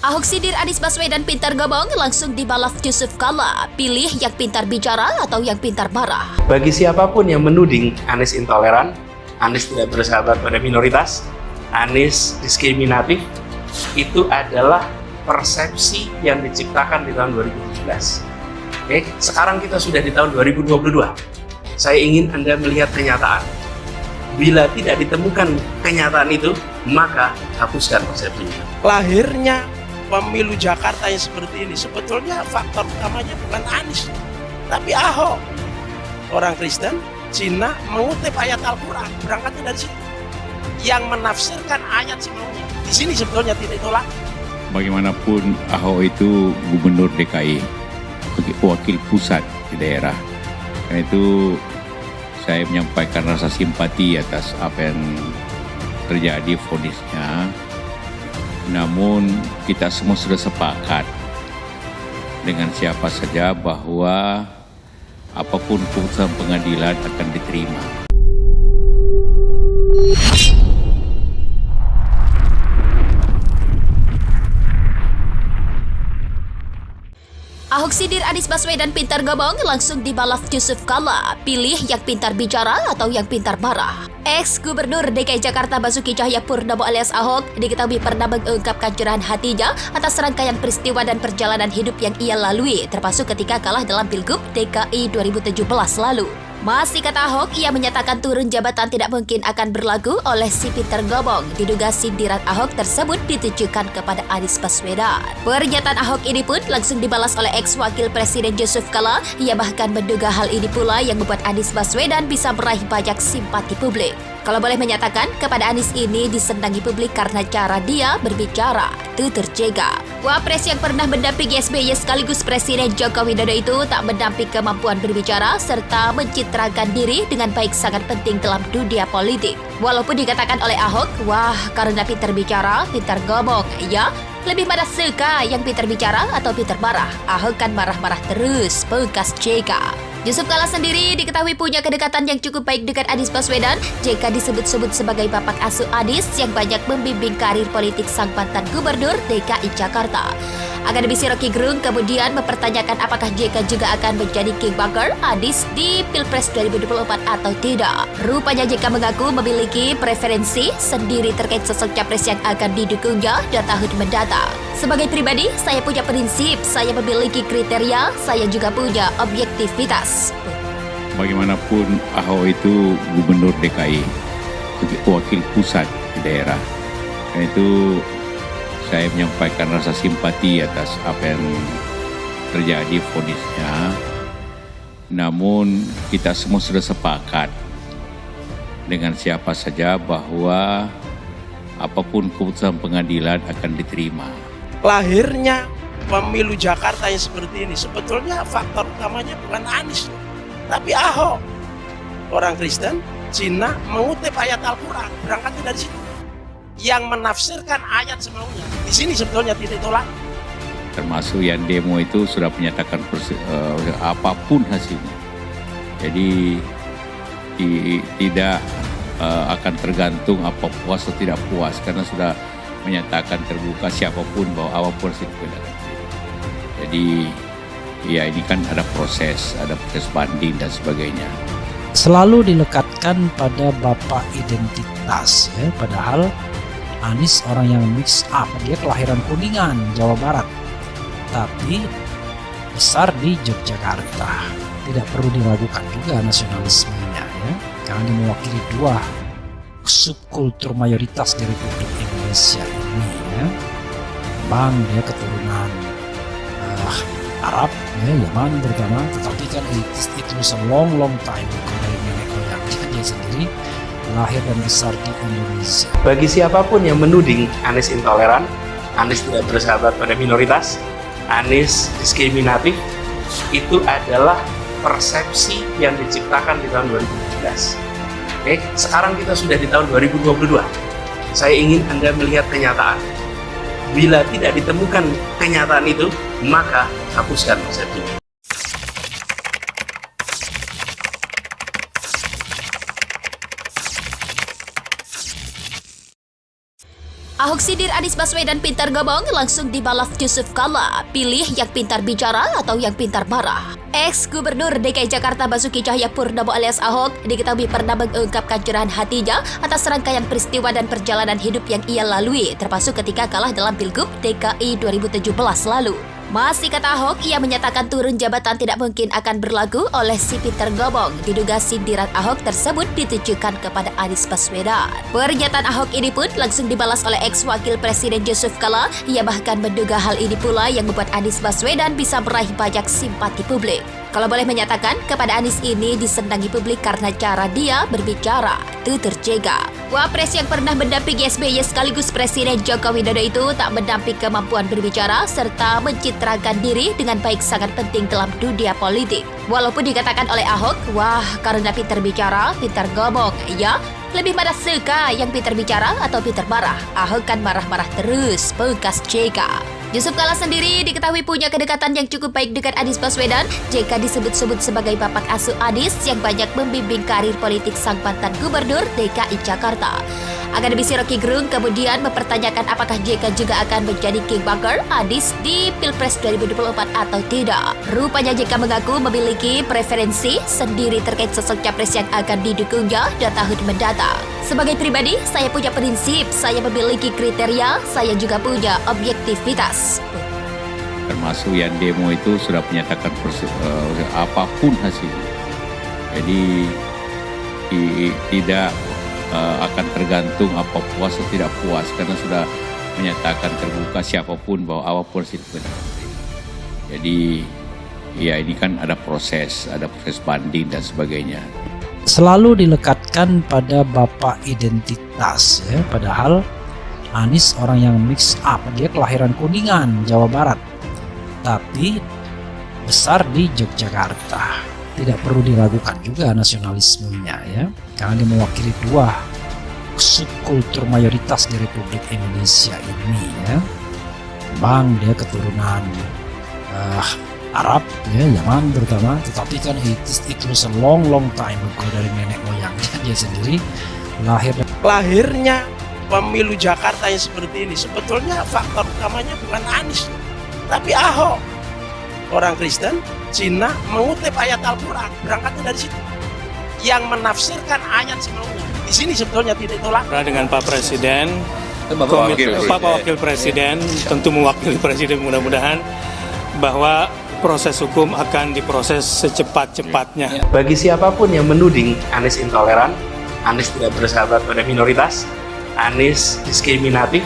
Ahok sindir Anies Baswedan pintar ngomong, langsung dibalas Yusuf Kala. Pilih yang pintar bicara atau yang pintar marah. Bagi siapapun yang menuding Anies intoleran, Anies tidak bersahabat pada minoritas, Anies diskriminatif, itu adalah persepsi yang diciptakan di tahun 2017. Oke, sekarang kita sudah di tahun 2022. Saya ingin Anda melihat kenyataan. Bila tidak ditemukan kenyataan itu, maka hapuskan persepsinya. Lahirnya pemilu Jakarta yang seperti ini sebetulnya faktor utamanya bukan Anies, tapi Ahok. Orang Kristen, Cina mengutip ayat Al-Quran, berangkatnya dari situ. Yang menafsirkan ayat semaunya. Di sini sebetulnya tidak tolak. Bagaimanapun Ahok itu gubernur DKI, wakil pusat di daerah. Karena itu saya menyampaikan rasa simpati atas apa yang terjadi vonisnya. Namun kita semua sudah sepakat dengan siapa saja bahwa apapun keputusan pengadilan akan diterima. Ahok sindir Anies Baswedan pintar ngomong, langsung dibalas Yusuf Kala. Pilih yang pintar bicara atau yang pintar marah. Ex-Gubernur DKI Jakarta Basuki Cahayapurnama alias Ahok diketahui pernah mengungkapkan curahan hatinya atas rangkaian peristiwa dan perjalanan hidup yang ia lalui, termasuk ketika kalah dalam Pilgub DKI 2017 lalu. Masih kata Ahok, ia menyatakan turun jabatan tidak mungkin akan berlaku oleh si pintar ngomong. Diduga sindiran Ahok tersebut ditujukan kepada Anies Baswedan. Pernyataan Ahok ini pun langsung dibalas oleh ex-wakil Presiden Yusuf Kala. Ia bahkan menduga hal ini pula yang membuat Anies Baswedan bisa meraih banyak simpati publik. Kalau boleh menyatakan, kepada Anies ini disenangi publik karena cara dia berbicara, tutur jega. Wapres yang pernah mendampingi SBY sekaligus Presiden Joko Widodo itu tak mendamping kemampuan berbicara serta mencitrakan diri dengan baik sangat penting dalam dunia politik. Walaupun dikatakan oleh Ahok, wah karena pintar bicara, pintar ngomong, ya lebih pada suka yang pintar bicara atau pintar marah. Ahok kan marah-marah terus, bekas JK. Yusuf Kala sendiri diketahui punya kedekatan yang cukup baik dengan Anies Baswedan. JK disebut-sebut sebagai bapak asuh Anies yang banyak membimbing karir politik sang mantan gubernur DKI Jakarta. Akademisi Rocky Gerung kemudian mempertanyakan apakah JK juga akan menjadi kingmaker Anies di Pilpres 2024 atau tidak. Rupanya JK mengaku memiliki preferensi sendiri terkait sosok capres yang akan didukungnya di tahun mendatang. Sebagai pribadi, saya punya prinsip, saya memiliki kriteria, saya juga punya objektivitas. Bagaimanapun Ahok itu gubernur DKI, wakil pusat di daerah. Karena itu saya menyampaikan rasa simpati atas apa yang terjadi vonisnya. Namun kita semua sudah sepakat dengan siapa saja bahwa apapun keputusan pengadilan akan diterima. Lahirnya pemilu Jakarta yang seperti ini sebetulnya faktor utamanya bukan Anies, tapi Ahok. Orang Kristen, Cina mengutip ayat Al-Quran, berangkatnya dari situ. Yang menafsirkan ayat semaunya. Di sini sebetulnya tidak tolak. Termasuk yang demo itu sudah menyatakan apapun hasilnya. Jadi tidak akan tergantung apa puas atau tidak puas, karena sudah menyatakan terbuka siapapun bahwa apapun hasil pengadilan. Jadi ya ini kan ada proses banding dan sebagainya. Selalu dilekatkan pada bapak identitas, ya, padahal Anies orang yang mix up. Dia kelahiran Kuningan, Jawa Barat, tapi besar di Yogyakarta. Tidak perlu diragukan juga nasionalismenya, ya, karena dia mewakili dua subkultur mayoritas di Republik Indonesia ini, ya. Bang dia keturunan Arab, ya, Yaman terutama, tetapi kan it was a long time dari nenek moyangnya dia sendiri lahir dan besar di Indonesia. Bagi siapapun yang menuding Anies intoleran, Anies tidak bersahabat pada minoritas, Anies diskriminatif, itu adalah persepsi yang diciptakan di tahun 2017. Oke, sekarang kita sudah di tahun 2022. Saya ingin Anda melihat kenyataan. Bila tidak ditemukan kenyataan itu, maka hapuskan persepsinya. Ahok sindir Anies Baswedan pintar ngomong, langsung dibalas Yusuf Kala. Pilih yang pintar bicara atau yang pintar marah. Ex-Gubernur DKI Jakarta Basuki Cahayapurnama alias Ahok diketahui pernah mengungkapkan curahan hatinya atas rangkaian peristiwa dan perjalanan hidup yang ia lalui, termasuk ketika kalah dalam Pilgub DKI 2017 lalu. Masih kata Ahok, ia menyatakan turun jabatan tidak mungkin akan berlaku oleh si pintar ngomong. Diduga sindiran Ahok tersebut ditujukan kepada Anies Baswedan. Pernyataan Ahok ini pun langsung dibalas oleh ex-wakil Presiden Yusuf Kala. Ia bahkan menduga hal ini pula yang membuat Anies Baswedan bisa meraih banyak simpati publik. Kalau boleh menyatakan, kepada Anies ini disenangi publik karena cara dia berbicara, tutur jaga. Wapres yang pernah mendampingi SBY sekaligus Presiden Joko Widodo itu tak mendamping kemampuan berbicara serta mencitrakan diri dengan baik sangat penting dalam dunia politik. Walaupun dikatakan oleh Ahok, wah karena pintar bicara, pintar ngomong, ya lebih mana suka yang pintar bicara atau pintar marah? Ahok kan marah-marah terus, pungkas JK. Yusuf Kala sendiri diketahui punya kedekatan yang cukup baik dengan Anies Baswedan. JK disebut-sebut sebagai bapak asuh Anies yang banyak membimbing karir politik sang mantan gubernur DKI Jakarta. Akademisi Rocky Gerung kemudian mempertanyakan apakah JK juga akan menjadi kingmaker Anies di Pilpres 2024 atau tidak. Rupanya JK mengaku memiliki preferensi sendiri terkait sosok capres yang akan didukungnya dan tahun mendatang. Sebagai pribadi, saya punya prinsip, saya memiliki kriteria, saya juga punya objektivitas. Termasuk yang demo itu sudah menyatakan apapun hasilnya. Jadi tidak akan tergantung apa puas atau tidak puas karena sudah menyatakan terbuka siapapun bahwa apapun hasil pemilihan. Jadi ya ini kan ada proses banding dan sebagainya. Selalu dilekatkan pada bapak identitas ya, padahal Anies orang yang mix up. Dia kelahiran Kuningan, Jawa Barat, tapi besar di Yogyakarta. Tidak perlu diragukan juga nasionalismenya ya, karena dia mewakili dua subkultur mayoritas di Republik Indonesia ini ya. Bang dia keturunan Arab ya, Yaman terutama, tetapi kan it was a long time ago dari nenek moyangnya dia sendiri lahirnya pemilu Jakarta yang seperti ini. Sebetulnya faktor utamanya bukan Anies, tapi Ahok. Orang Kristen, Cina mengutip ayat Al-Quran, berangkatnya dari situ. Yang menafsirkan ayat semaunya. Di sini sebetulnya tidak tolak. Dengan Pak Presiden, Pak Wakil Presiden, tentu mewakili Presiden mudah-mudahan bahwa proses hukum akan diproses secepat-cepatnya. Bagi siapapun yang menuding Anies intoleran, Anies tidak bersahabat pada minoritas, Anies diskriminatif,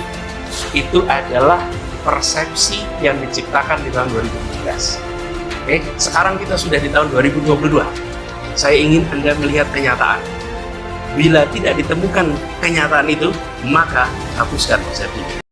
itu adalah persepsi yang diciptakan di tahun 2017. Oke, sekarang kita sudah di tahun 2022. Saya ingin Anda melihat kenyataan. Bila tidak ditemukan kenyataan itu, maka hapuskan persepsi.